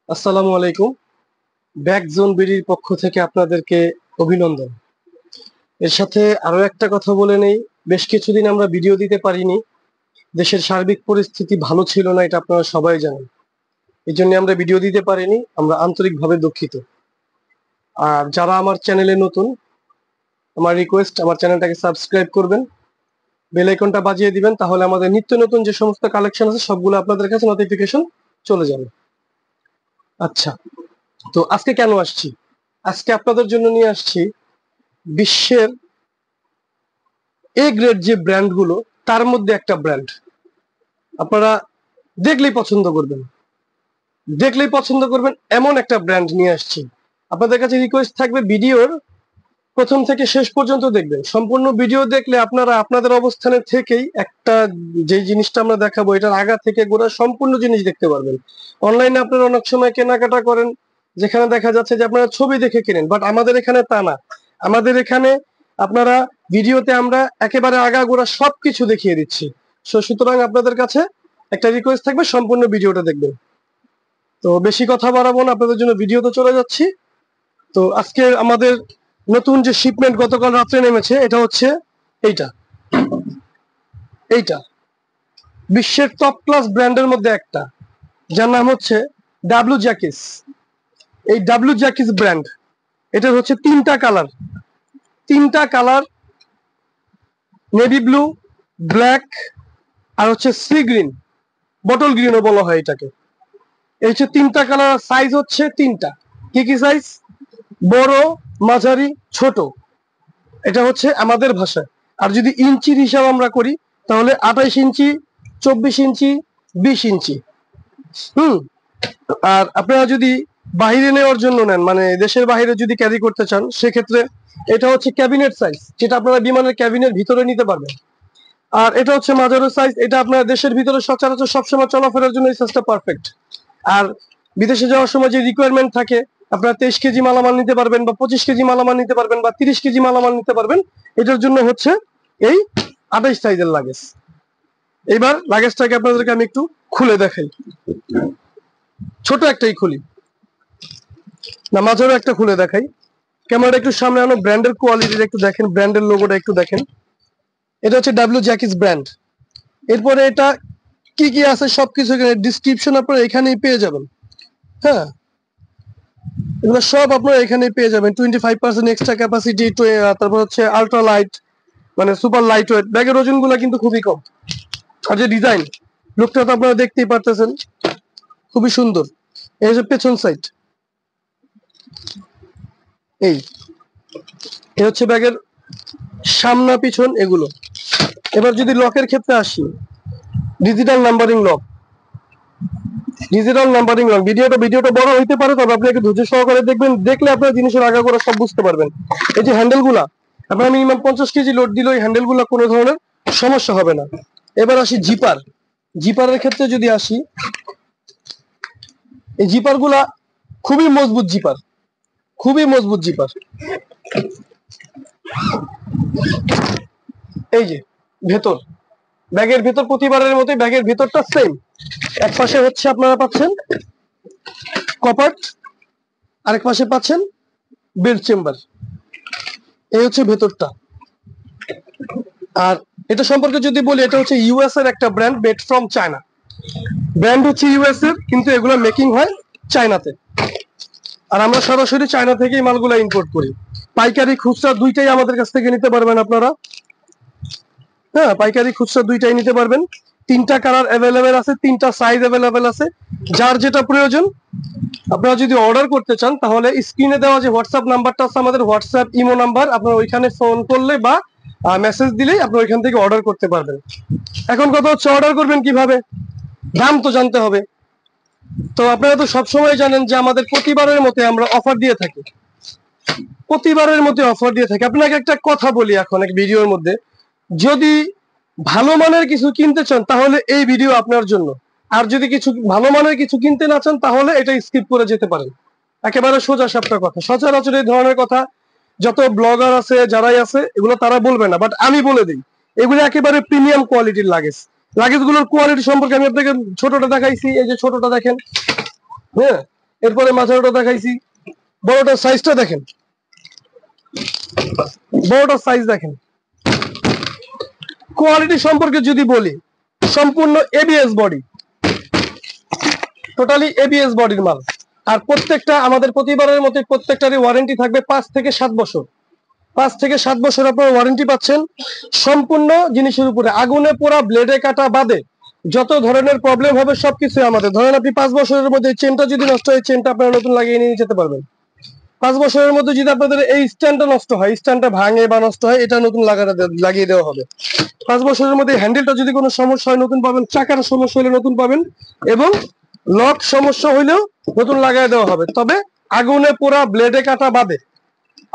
আসসালামু আলাইকুম। ব্যাকজোন বিডির পক্ষ থেকে আপনাদেরকে অভিনন্দন। এর সাথে আরো একটা কথা বলে নেই, বেশ কিছুদিন আমরা ভিডিও দিতে পারিনি। দেশের সার্বিক পরিস্থিতি ভালো ছিল না, এটা আপনারা সবাই জানেন। এই জন্য আমরা ভিডিও দিতে পারিনি, আমরা আন্তরিকভাবে দুঃখিত। আর যারা আমার চ্যানেলে নতুন, আমার রিকোয়েস্ট আমার চ্যানেলটাকে সাবস্ক্রাইব করবেন, বেল আইকনটা বাজিয়ে দিবেন, তাহলে আমাদের নিত্য নতুন যে সমস্ত কালেকশন আছে সবগুলো আপনাদের কাছে নোটিফিকেশন চলে যাবে। আচ্ছা, তো আজকে কেন আসছি? আজকে আপনাদের জন্য নিয়ে আসছি বিশ্বের এ গ্রেড যে ব্র্যান্ড গুলো, তার মধ্যে একটা ব্র্যান্ড আপনারা দেখলেই পছন্দ করবেন, এমন একটা ব্র্যান্ড নিয়ে আসছি। আপনাদের কাছে রিকোয়েস্ট থাকবে ভিডিওর প্রথম থেকে শেষ পর্যন্ত দেখবেন। সম্পূর্ণ ভিডিও দেখলে আপনারা আপনাদের অবস্থানে থেকেই একটা, যে জিনিসটা আমরা দেখাবো এটার আগা থেকে গোড়া সম্পূর্ণ জিনিস দেখতে পারবেন। অনলাইনে আপনারা অনেক সময় কেনাকাটা করেন, যেখানে দেখা যাচ্ছে যে আপনারা ছবি দেখে কেনেন, বাট আমাদের এখানে তা না। আমাদের এখানে আপনারা ভিডিওতে আমরা একেবারে আগাগোড়া সবকিছু দেখিয়ে দিচ্ছি। সুতরাং আপনাদের কাছে একটা রিকোয়েস্ট থাকবে, সম্পূর্ণ ভিডিওটা দেখবেন। তো বেশি কথা বাড়াবো না, আপনাদের জন্য ভিডিওতে চলে যাচ্ছি। তো আজকে আমাদের নতুন যে শিপমেন্ট গতকাল রাত্রে নেমেছে, এটা হচ্ছে এইটা এইটা বিশ্বের টপ ক্লাস ব্র্যান্ডের মধ্যে একটা, যার নাম হচ্ছে ডাব্লু জ্যাকিস। এই ডাব্লু জ্যাকিস ব্র্যান্ড, এটার হচ্ছে তিনটা কালার, নেভি ব্লু, ব্ল্যাক, আর হচ্ছে সি গ্রিন, বটল গ্রিনও বলা হয় এটাকে। এই হচ্ছে তিনটা কালার, সাইজ হচ্ছে তিনটা। কি কি সাইজ? বড়, মাঝারি, ছোট। এটা হচ্ছে আমাদের ভাষায়। আর যদি ইঞ্চির হিসাব আমরা করি, তাহলে 28 ইঞ্চি, 24 ইঞ্চি, 20 ইঞ্চি। আর আপনারা যদি বাহিরে নেওয়ার জন্য নেন, মানে দেশের বাইরে যদি ক্যারি করতে চান, সেক্ষেত্রে এটা হচ্ছে ক্যাবিনেট সাইজ, যেটা আপনারা বিমানের ক্যাবিনের ভিতরে নিতে পারবেন। আর এটা হচ্ছে মাঝারি সাইজ, এটা আপনারা দেশের ভিতরে সচরাচর সবসময় চলাফেরার জন্য এই সাইজটা পারফেক্ট। আর বিদেশে যাওয়ার সময় যে রিকোয়ারমেন্ট থাকে, আপনারা 23 কেজি মালামাল নিতে পারবেন, বা 25 কেজি মালামাল নিতে পারবেন, বা 30 কেজি মালামাল নিতে পারবেন। এটার জন্য হচ্ছে এই 28 সাইজের লাগেজ। এইবার লাগেজটাকে আপনাদেরকে আমি একটু খুলে দেখাই। ছোট একটাই খুলি না, মাঝারও একটা খুলে দেখাই। ক্যামেরাটা একটু সামনে আনো, ব্র্যান্ডের কোয়ালিটিটা একটু দেখেন, ব্র্যান্ডের লোগোটা একটু দেখেন। এটা হচ্ছে ডাব্লিউ জ্যাকিস ব্র্যান্ড। এরপরে এটা কি কি আছে সবকিছু এখানে ডিসক্রিপশন আপনারা এখানেই পেয়ে যাবেন। হ্যাঁ, এগুলো সব আপনারা এখানেই পেয়ে যাবেন। 25% এক্সট্রা ক্যাপাসিটি, তারপর হচ্ছে আলট্রা লাইট, মানে সুপার লাইট ওয়েট। ব্যাগের ওজন গুলা কিন্তু খুবই কম। আর যে ডিজাইন, লুকটা তো আপনারা দেখতেই পারতেছেন, খুবই সুন্দর। এই যে পেছন সাইড, এই হচ্ছে ব্যাগের সামনা পিছন এগুলো। এবার যদি লকের ক্ষেত্রে আসি, ডিজিটাল নাম্বারিং লক। ভিডিওটা বড় হইতে পারে, তবে আপনি একটু ধৈর্য সহকারে দেখবেন, দেখলে আপনার জিনিসের আগাগোড়া সব বুঝতে পারবেন। এই যে হ্যান্ডেল গুলা, আপনার মিনিমাম 50 কেজি লোড দিলে ওই হ্যান্ডেল গুলা কোনো ধরনের সমস্যা হবে না। এবার আসি জিপারের ক্ষেত্রে যদি আসি, এই জিপার গুলা খুবই মজবুত জিপার। এই যে ভেতর, ব্যাগের ভেতর প্রতিবারের মতো ব্যাগের ভেতরটা সেম। এক পাশে হচ্ছে আপনারা পাচ্ছেন কপাট, আরেক পাশে পাচ্ছেন বেল্ট চেম্বার। এই হচ্ছে ভেতরটা। আর এটা সম্পর্কে যদি বলি, এটা হচ্ছে ইউএস এর একটা brand, made from China. Brand হচ্ছে ইউএস এর, কিন্তু এগুলো মেকিং হয় চায়নাতে। আর আমরা সরাসরি চায়না থেকেই মালগুলো ইম্পোর্ট করি। পাইকারি খুচরা দুইটাই আমাদের কাছ থেকে নিতে পারবেন আপনারা। হ্যাঁ, পাইকারি খুচরা দুইটাই নিতে পারবেন। তিনটা কালার অ্যাভেলেবেল আছে, তিনটা সাইজ অ্যাভেলেবেল আছে। যার যেটা প্রয়োজন আপনারা যদি অর্ডার করতে চান, তাহলে স্ক্রিনে দেওয়া যে হোয়াটসঅ্যাপ নাম্বারটা আছে আমাদের, হোয়াটসঅ্যাপ ইমো নাম্বার, আপনারা ওইখানে ফোন করলে বা মেসেজ দিলেই আপনারা ওইখান থেকে অর্ডার করতে পারবেন। এখন কথা হচ্ছে অর্ডার করবেন কিভাবে, দাম তো জানতে হবে। তো আপনারা তো সবসময় জানেন যে আমাদের প্রতিবারের মতো আমরা অফার দিয়ে থাকি। আপনাকে একটা কথা বলি এখন এক ভিডিওর মধ্যে, যদি ভালো মানের কিছু কিনতে চান তাহলে এই ভিডিও আপনার জন্য। আর যদি কিছু ভালো মানের কিছু কিনতে না চান, তাহলে এটা স্কিপ করে যেতে পারেন। একেবারে সোজা সাপটা কথা। সচরাচর এই ধরনের কথা যত ব্লগার আছে, যারাই আছে, এগুলো তারা বলবে না, বাট আমি বলে দিই, এগুলো একেবারে প্রিমিয়াম কোয়ালিটির লাগেজ গুলোর কোয়ালিটি সম্পর্কে আমি আপনাকে ছোটটা দেখাইছি। এই যে ছোটটা দেখেন, হ্যাঁ, এরপরে মাঝারোটা দেখাইছি, বড়টার সাইজটা দেখেন, বড়টার সাইজ দেখেন। কোয়ালিটি সম্পর্কে যদি বলি, সম্পূর্ণ এবিএস বডি, টোটালি এবিএস বডির মাল। আর প্রত্যেকটা আমাদের প্রতিবারের মতো প্রত্যেকটারই ওয়ারেন্টি থাকবে 5 থেকে 7 বছর। 5 থেকে 7 বছর আপনারা ওয়ারেন্টি পাচ্ছেন সম্পূর্ণ জিনিসের উপরে। আগুনে পোড়া, ব্লেডে কাটা বাদে যত ধরনের প্রবলেম হবে সবকিছু আমাদের। ধরেন আপনি 5 বছরের মধ্যে চেনটা যদি নষ্ট হয়, চেনটা আপনারা নতুন লাগিয়ে নিয়ে যেতে পারবেন। 5 বছরের মধ্যে যদি আপনাদের এই স্ট্যান্ডটা নষ্ট হয়, স্ট্যান্ডটা ভাঙে বা নষ্ট হয়, এটা নতুন লাগিয়ে দেওয়া হবে। 5 বছরের মধ্যে হ্যান্ডেলটা যদি কোনো সমস্যা হয় নতুন পাবেন, চাকার সমস্যা হলে নতুন পাবেন, এবং লক সমস্যা হইলেও নতুন লাগাই দেওয়া হবে। তবে আগুনে পোড়া, ব্লেডে কাটা বাদে,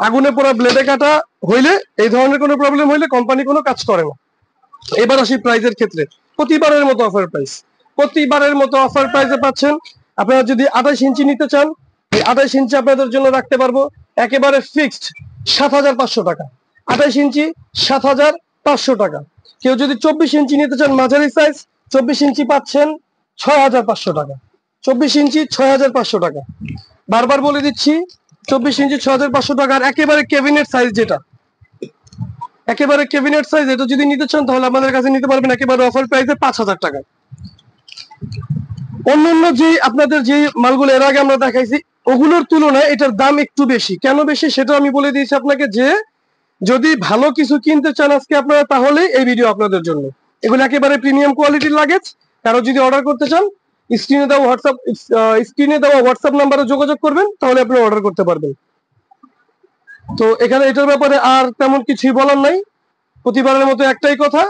আগুনে পোড়া, ব্লেডে কাটা হইলে, এই ধরনের কোনো প্রবলেম হইলে কোম্পানি কোনো কাজ করে না। এবার আসি প্রাইজের ক্ষেত্রে। প্রতিবারের মতো অফার প্রাইস, প্রতিবারের মতো অফার প্রাইসে পাচ্ছেন। আপনারা যদি 28 ইঞ্চি নিতে চান, এই 28 ইঞ্চি আপনাদের জন্য রাখতে পারবো একেবারে ফিক্সড 7,500 টাকা। 28 ইঞ্চি 7,500 টাকা। কেউ যদি 24 ইঞ্চি নিতে চান মাঝারি সাইজ, 24 ইঞ্চি পাচ্ছেন 6,500 টাকা। 24 ইঞ্চি 6,500 টাকা। বারবার বলে দিচ্ছি, 24 ইঞ্চি 6,500 টাকা। আর একেবারে ক্যাবিনেট সাইজ যেটা, একেবারে ক্যাবিনেট সাইজ, এটা যদি নিতে চান তাহলে আমাদের কাছে নিতে পারবেন একেবারে অফার প্রাইসে 5,000 টাকা। অন্যান্য যে আপনাদের যে মালগুলো এর আগে আমরা দেখাইছি ওগুলোর তুলনায় এটার দাম একটু বেশি। কেন বেশি সেটা আমি বলে দিয়েছি আপনাকে, যে যদি ভালো কিছু কিনতে চান আজকে আপনারা, তাহলে এই ভিডিও আপনাদের জন্য। এগুলো একেবারে প্রিমিয়াম কোয়ালিটির লাগেজ। কারো যদি অর্ডার করতে চান, স্ক্রিনে দেওয়া হোয়াটসঅ্যাপ নাম্বারে যোগাযোগ করবেন, তাহলে আপনি অর্ডার করতে পারবেন। তো এখানে এটার ব্যাপারে আর তেমন কিছুই বলার নাই। প্রতিবারের মতো একটাই কথা,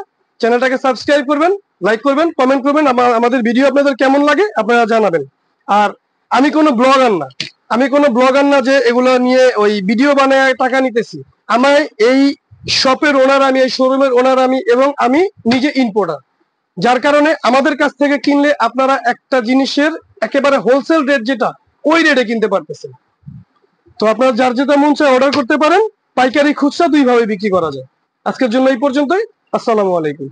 চ্যানেলটাকে সাবস্ক্রাইব করবেন, লাইক করবেন, কমেন্ট করবেন। আমাদের ভিডিও আপনাদের কেমন লাগে আপনারা জানাবেন। আর আমি কোনো ব্লগার না, আমি কোনো ব্লগার না যে এগুলো নিয়ে ওই ভিডিও বানায় টাকা নিতেছি। আমার এই শপের ওনার আমি, এই শোরুমের ওনার আমি, এবং আমি নিজে ইম্পোর্টার। যার কারণে আমাদের কাছ থেকে কিনলে আপনারা একটা জিনিসের একেবারে হোলসেল রেট যেটা, ওই রেটে কিনতে পারতেছেন। তো আপনারা যার যেটা মন চায় অর্ডার করতে পারেন। পাইকারি, খুচরা দুই ভাবে বিক্রি করা যায়। আজকের জন্য এই পর্যন্তই। আসসালামু আলাইকুম।